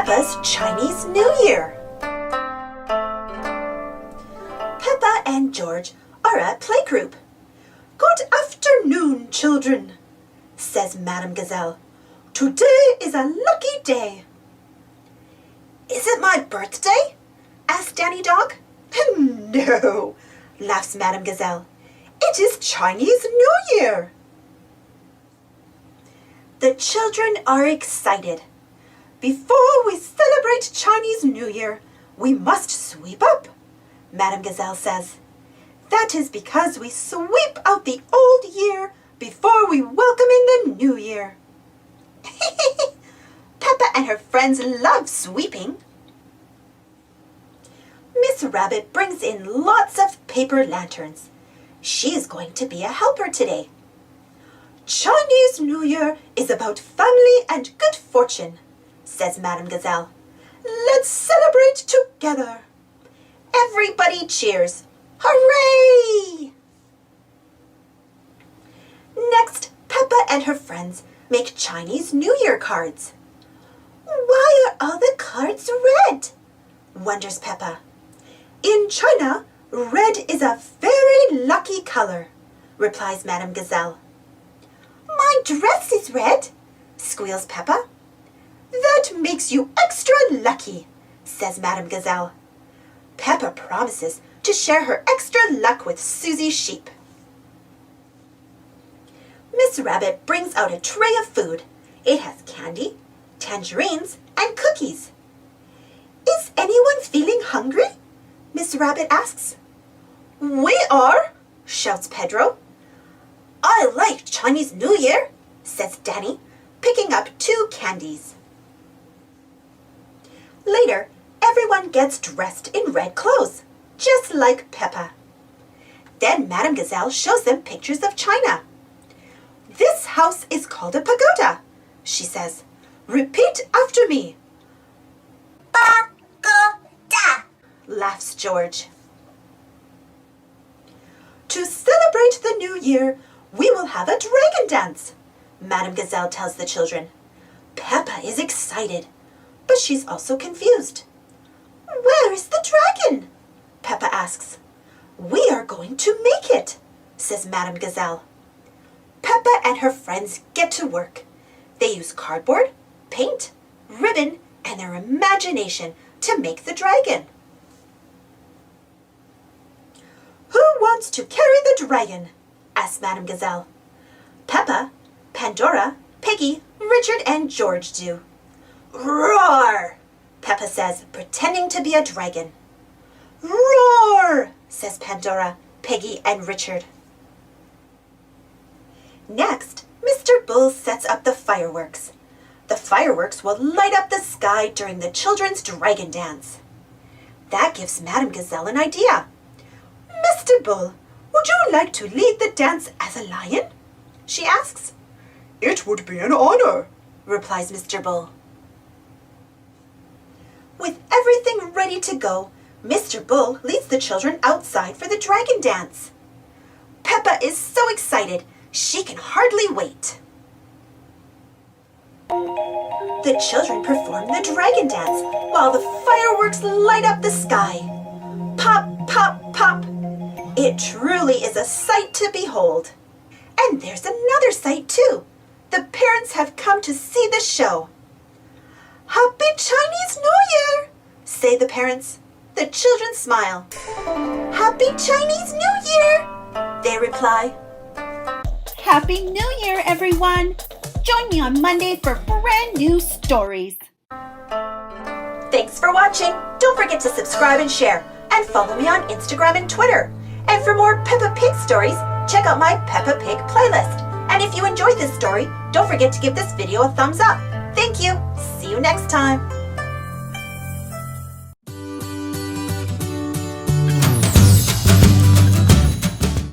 Peppa's Chinese New Year. Peppa and George are at playgroup. "Good afternoon, children," says Madame Gazelle. "Today is a lucky day." "Is it my birthday?" asks Danny Dog. "No," laughs Madame Gazelle. "It is Chinese New Year." The children are excited. "Before we celebrate Chinese New Year, we must sweep up," Madame Gazelle says. "That is because we sweep out the old year before we welcome in the new year." Peppa and her friends love sweeping. Miss Rabbit brings in lots of paper lanterns. She is going to be a helper today. "Chinese New Year is about family and good fortune," says Madame Gazelle. "Let's celebrate together." Everybody cheers. Hooray! Next, Peppa and her friends make Chinese New Year cards. "Why are all the cards red?" wonders Peppa. "In China, red is a very lucky color," replies Madame Gazelle. "My dress is red," squeals Peppa. "That makes you extra lucky," says Madame Gazelle. Peppa promises to share her extra luck with Susie Sheep. Miss Rabbit brings out a tray of food. It has candy, tangerines, and cookies. "Is anyone feeling hungry?" Miss Rabbit asks. "We are," shouts Pedro. "I like Chinese New Year," says Danny, picking up 2 candies. Later, everyone gets dressed in red clothes, just like Peppa. Then Madame Gazelle shows them pictures of China. "This house is called a pagoda," she says. "Repeat after me." "Pagoda," laughs George. "To celebrate the new year, we will have a dragon dance," Madame Gazelle tells the children. Peppa is excited, but she's also confused. "Where is the dragon?" Peppa asks. "We are going to make it," says Madame Gazelle. Peppa and her friends get to work. They use cardboard, paint, ribbon, and their imagination to make the dragon. "Who wants to carry the dragon?" asks Madame Gazelle. Peppa, Pandora, Piggy, Richard, and George do. "Roar!" Peppa says, pretending to be a dragon. "Roar!" says Pandora, Piggy, and Richard. Next, Mr. Bull sets up the fireworks. The fireworks will light up the sky during the children's dragon dance. That gives Madame Gazelle an idea. "Mr. Bull, would you like to lead the dance as a lion?" she asks. "It would be an honor," replies Mr. Bull. With everything ready to go, Mr. Bull leads the children outside for the dragon dance. Peppa is so excited, she can hardly wait. The children perform the dragon dance while the fireworks light up the sky. Pop, pop, pop. It truly is a sight to behold. And there's another sight too. The parents have come to see the show. "Happy Chinese New Year," say the parents. The children smile. "Happy Chinese New Year," they reply. Happy New Year, everyone! Join me on Monday for brand new stories. Thanks for watching. Don't forget to subscribe and share, and follow me on Instagram and Twitter. And for more Peppa Pig stories, check out my Peppa Pig playlist. And if you enjoyed this story, don't forget to give this video a thumbs up. Thank you. See you next time.